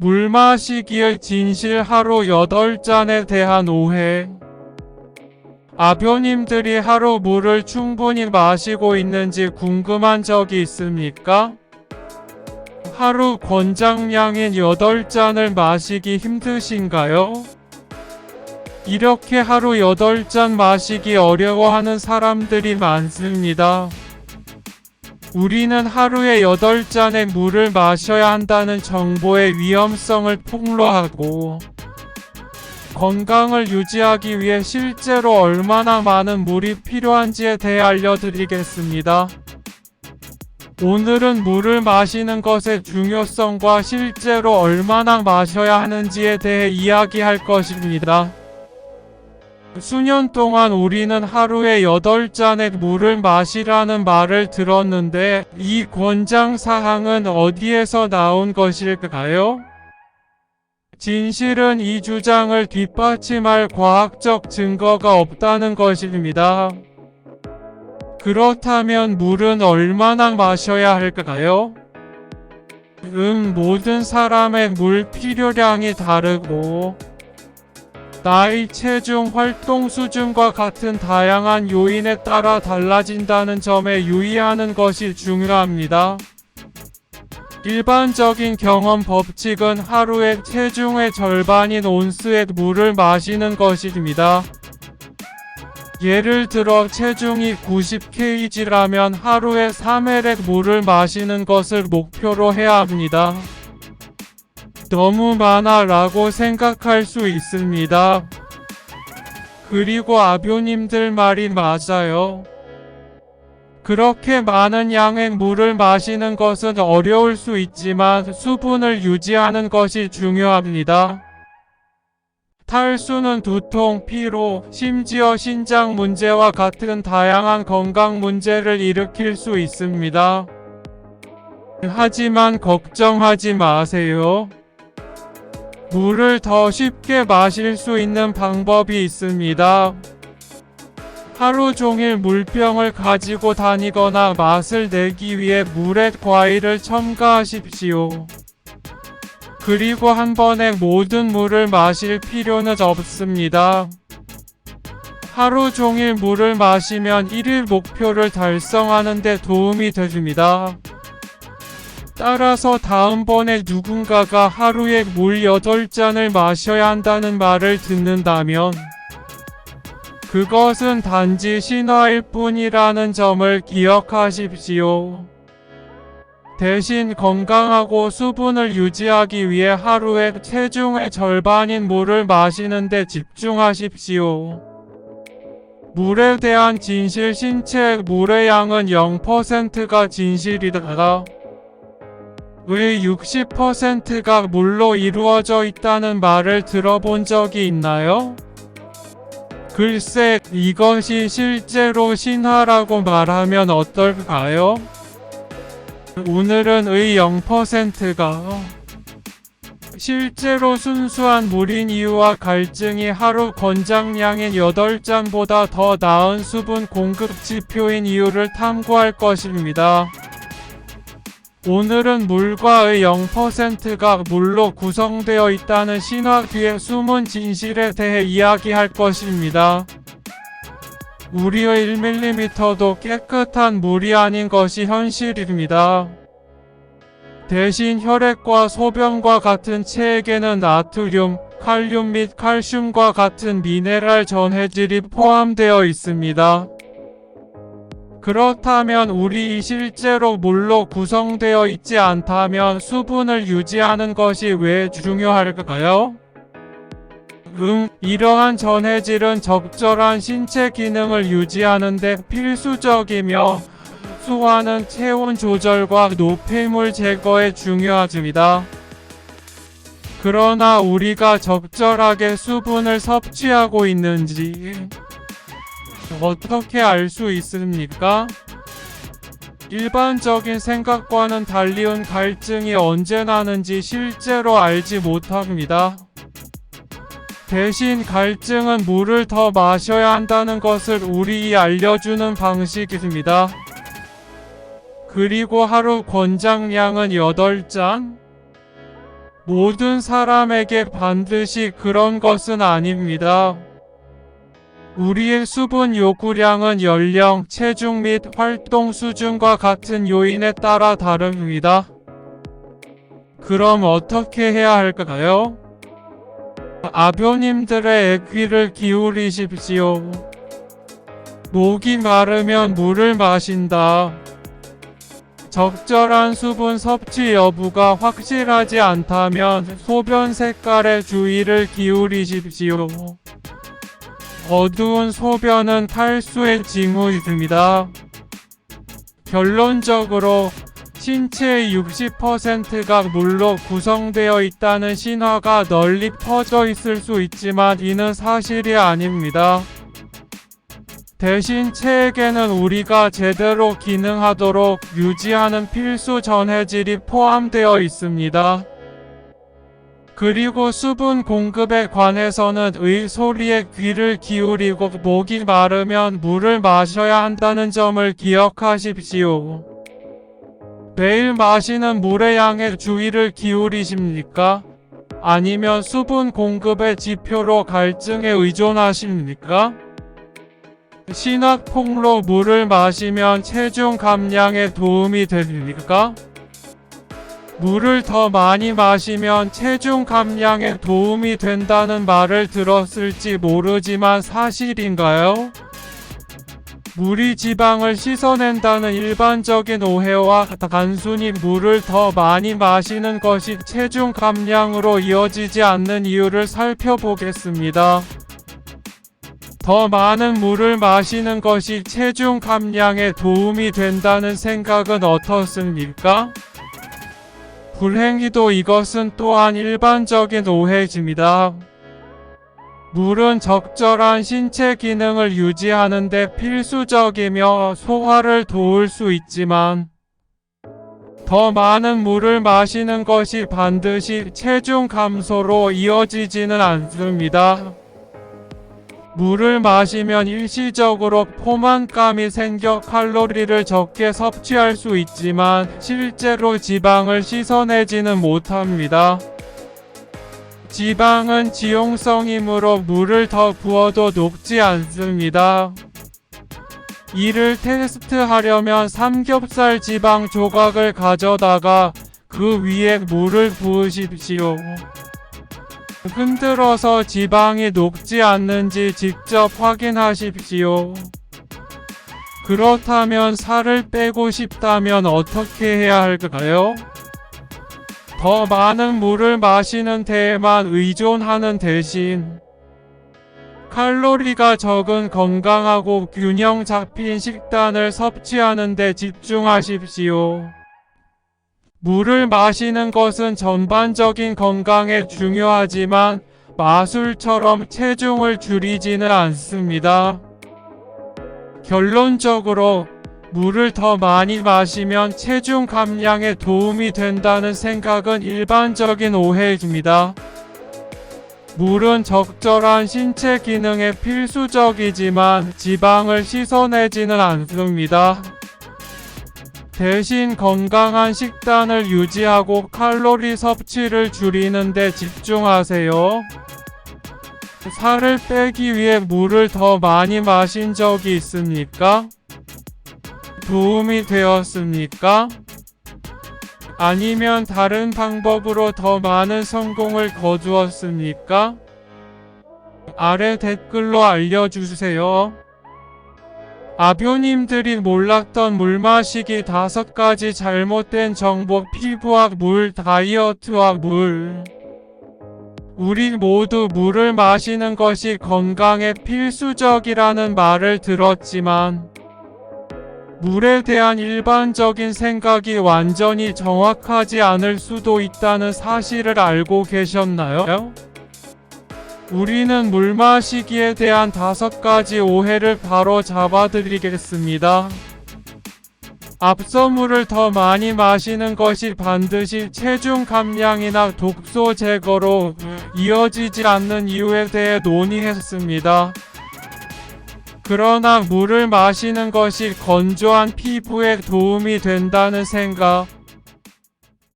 물 마시기의 진실 하루 8잔에 대한 오해. 아버님들이 하루 물을 충분히 마시고 있는지 궁금한 적이 있습니까? 하루 권장량인 8잔을 마시기 힘드신가요? 이렇게 하루 8잔 마시기 어려워하는 사람들이 많습니다. 우리는 하루에 8잔의 물을 마셔야 한다는 정보의 위험성을 폭로하고 건강을 유지하기 위해 실제로 얼마나 많은 물이 필요한지에 대해 알려드리겠습니다. 오늘은 물을 마시는 것의 중요성과 실제로 얼마나 마셔야 하는지에 대해 이야기할 것입니다. 수년 동안 우리는 하루에 8잔의 물을 마시라는 말을 들었는데 이 권장사항은 어디에서 나온 것일까요? 진실은 이 주장을 뒷받침할 과학적 증거가 없다는 것입니다. 그렇다면 물은 얼마나 마셔야 할까요? 모든 사람의 물 필요량이 다르고 나이, 체중, 활동 수준과 같은 다양한 요인에 따라 달라진다는 점에 유의하는 것이 중요합니다. 일반적인 경험 법칙은 하루에 체중의 절반인 온스의 물을 마시는 것입니다. 예를 들어 체중이 90kg라면 하루에 3L의 물을 마시는 것을 목표로 해야 합니다. 너무 많아 라고 생각할 수 있습니다. 그리고 아버님들 말이 맞아요. 그렇게 많은 양의 물을 마시는 것은 어려울 수 있지만 수분을 유지하는 것이 중요합니다. 탈수는 두통, 피로, 심지어 신장 문제와 같은 다양한 건강 문제를 일으킬 수 있습니다. 하지만 걱정하지 마세요. 물을 더 쉽게 마실 수 있는 방법이 있습니다. 하루 종일 물병을 가지고 다니거나 맛을 내기 위해 물에 과일을 첨가하십시오. 그리고 한 번에 모든 물을 마실 필요는 없습니다. 하루 종일 물을 마시면 1일 목표를 달성하는 데 도움이 됩니다. 따라서 다음번에 누군가가 하루에 물 8잔을 마셔야 한다는 말을 듣는다면 그것은 단지 신화일 뿐이라는 점을 기억하십시오. 대신 건강하고 수분을 유지하기 위해 하루에 체중의 절반인 물을 마시는 데 집중하십시오. 물에 대한 진실. 신체의 물의 양은 0%가 진실이다. 의 60%가 물로 이루어져 있다는 말을 들어본 적이 있나요? 글쎄, 이것이 실제로 신화라고 말하면 어떨까요? 오늘은 의 0%가 실제로 순수한 물인 이유와 갈증이 하루 권장량인 8잔보다 더 나은 수분 공급 지표인 이유를 탐구할 것입니다. 오늘은 물과의 0%가 물로 구성되어 있다는 신화 뒤의 숨은 진실에 대해 이야기할 것입니다. 우리의 1mm도 깨끗한 물이 아닌 것이 현실입니다. 대신 혈액과 소변과 같은 체액에는 나트륨, 칼륨 및 칼슘과 같은 미네랄 전해질이 포함되어 있습니다. 그렇다면 우리 실제로 물로 구성되어 있지 않다면 수분을 유지하는 것이 왜 중요할까요? 이러한 전해질은 적절한 신체 기능을 유지하는 데 필수적이며 소화는 체온 조절과 노폐물 제거에 중요하습니다. 그러나 우리가 적절하게 수분을 섭취하고 있는지 어떻게 알 수 있습니까? 일반적인 생각과는 달리 갈증이 언제 나는지 실제로 알지 못합니다. 대신 갈증은 물을 더 마셔야 한다는 것을 우리이 알려주는 방식입니다. 그리고 하루 권장량은 8잔? 모든 사람에게 반드시 그런 것은 아닙니다. 우리의 수분 요구량은 연령, 체중 및 활동 수준과 같은 요인에 따라 다릅니다. 그럼 어떻게 해야 할까요? 아버님들의 귀를 기울이십시오. 목이 마르면 물을 마신다. 적절한 수분 섭취 여부가 확실하지 않다면 소변 색깔에 주의를 기울이십시오. 어두운 소변은 탈수의 징후입니다. 결론적으로 신체의 60%가 물로 구성되어 있다는 신화가 널리 퍼져 있을 수 있지만 이는 사실이 아닙니다. 대신 체에게는 우리가 제대로 기능하도록 유지하는 필수 전해질이 포함되어 있습니다. 그리고 수분 공급에 관해서는 의 소리에 귀를 기울이고 목이 마르면 물을 마셔야 한다는 점을 기억하십시오. 매일 마시는 물의 양에 주의를 기울이십니까? 아니면 수분 공급의 지표로 갈증에 의존하십니까? 신화콩로 물을 마시면 체중 감량에 도움이 됩니까? 물을 더 많이 마시면 체중 감량에 도움이 된다는 말을 들었을지 모르지만 사실인가요? 물이 지방을 씻어낸다는 일반적인 오해와 단순히 물을 더 많이 마시는 것이 체중 감량으로 이어지지 않는 이유를 살펴보겠습니다. 더 많은 물을 마시는 것이 체중 감량에 도움이 된다는 생각은 어떻습니까? 불행히도 이것은 또한 일반적인 오해입니다. 물은 적절한 신체 기능을 유지하는 데 필수적이며 소화를 도울 수 있지만 더 많은 물을 마시는 것이 반드시 체중 감소로 이어지지는 않습니다. 물을 마시면 일시적으로 포만감이 생겨 칼로리를 적게 섭취할 수 있지만 실제로 지방을 씻어내지는 못합니다. 지방은 지용성이므로 물을 더 부어도 녹지 않습니다. 이를 테스트하려면 삼겹살 지방 조각을 가져다가 그 위에 물을 부으십시오. 흔들어서 지방이 녹지 않는지 직접 확인하십시오. 그렇다면 살을 빼고 싶다면 어떻게 해야 할까요? 더 많은 물을 마시는 데에만 의존하는 대신 칼로리가 적은 건강하고 균형 잡힌 식단을 섭취하는 데 집중하십시오. 물을 마시는 것은 전반적인 건강에 중요하지만 마술처럼 체중을 줄이지는 않습니다. 결론적으로 물을 더 많이 마시면 체중 감량에 도움이 된다는 생각은 일반적인 오해입니다. 물은 적절한 신체 기능에 필수적이지만 지방을 씻어내지는 않습니다. 대신 건강한 식단을 유지하고 칼로리 섭취를 줄이는 데 집중하세요. 살을 빼기 위해 물을 더 많이 마신 적이 있습니까? 도움이 되었습니까? 아니면 다른 방법으로 더 많은 성공을 거두었습니까? 아래 댓글로 알려주세요. 아뷰님들이 몰랐던 물 마시기 5가지 잘못된 정보. 피부학 물, 다이어트와 물. 우리 모두 물을 마시는 것이 건강에 필수적이라는 말을 들었지만 물에 대한 일반적인 생각이 완전히 정확하지 않을 수도 있다는 사실을 알고 계셨나요? 우리는 물 마시기에 대한 5가지 오해를 바로 잡아드리겠습니다. 앞서 물을 더 많이 마시는 것이 반드시 체중 감량이나 독소 제거로 이어지지 않는 이유에 대해 논의했습니다. 그러나 물을 마시는 것이 건조한 피부에 도움이 된다는 생각,